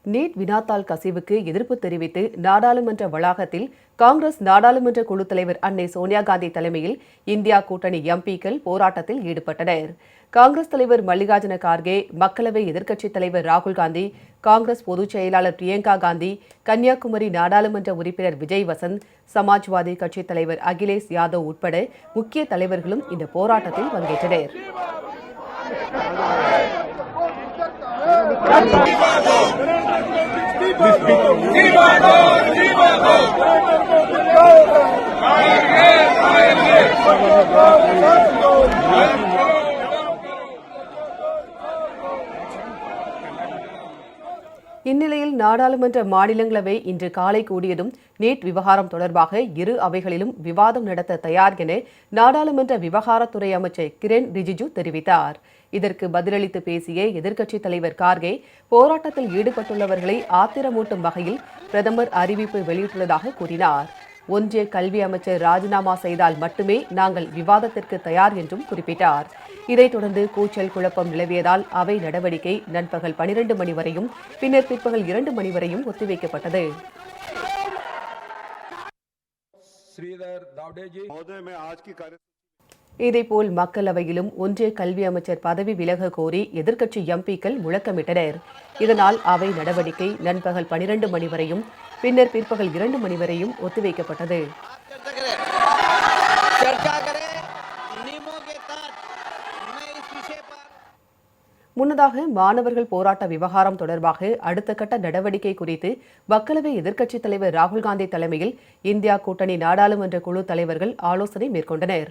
NEET வினாத்தாள் கசிவுக்கு எதிர்ப்பு தெரிவித்து நாடாளுமன்ற வளாகத்தில் காங்கிரஸ் நாடாளுமன்ற குழு தலைவர் அன்னை சோனியா காந்தி தலைமையில் இந்தியா கூட்டணி எம்பிக்கள் போராட்டத்தில் ஈடுபட்டனர். காங்கிரஸ் தலைவர் மல்லிகார்ஜுன கார்கே, மக்களவை எதிர்க்கட்சித் தலைவர் ராகுல் காந்தி, காங்கிரஸ் பொதுச் செயலாளர் பிரியங்கா காந்தி, கன்னியாகுமரி நாடாளுமன்ற உறுப்பினர் விஜய் வசந்த், சமாஜ்வாதி கட்சித் தலைவர் அகிலேஷ் யாதவ் உட்பட முக்கிய தலைவர்களும் இந்த போராட்டத்தில் பங்கேற்றனர். இந்நிலையில் நாடாளுமன்ற மாநிலங்களவை இன்று காலை கூடியதும் நீட் விவகாரம் தொடர்பாக இரு அவைகளிலும் விவாதம் நடத்த தயார் என நாடாளுமன்ற விவகாரத்துறை அமைச்சர் கிரண் ரிஜிஜு தெரிவித்தார். இதற்கு பதிலளித்து பேசிய எதிர்க்கட்சித் தலைவர் கார்கே, போராட்டத்தில் ஈடுபட்டுள்ளவர்களை ஆத்திரமூட்டும் வகையில் பிரதமர் அறிவிப்பு வெளியிட்டுள்ளதாக கூறினார். ஒன்றிய கல்வி அமைச்சர் ராஜினாமா செய்தால் மட்டுமே நாங்கள் விவாதத்திற்கு தயார் என்றும் குறிப்பிட்டார். இதைத் தொடர்ந்து கூச்சல் குழப்பம் நிலவியதால் அவை நடவடிக்கை நண்பகல் 12 மணி வரையும் பின்னர் பிற்பகல் 2 மணி வரையும் ஒத்திவைக்கப்பட்டது. இதேபோல் மக்களவையிலும் ஒன்றிய கல்வி அமைச்சர் பதவி விலக கோரி எதிர்க்கட்சி எம்பிக்கள் முழக்கமிட்டனர். இதனால் அவை நடவடிக்கை நண்பகல் 12 மணி வரையும் பின்னர் பிற்பகல் 2 மணி வரையும் ஒத்திவைக்கப்பட்டது. முன்னதாக மாணவர்கள் போராட்ட விவகாரம் தொடர்பாக அடுத்த கட்ட நடவடிக்கை குறித்து மக்களவை எதிர்க்கட்சித் தலைவர் ராகுல் காந்தி தலைமையில் இந்தியா கூட்டணி நாடாளுமன்ற குழு தலைவர்கள் ஆலோசனை மேற்கொண்டனர்.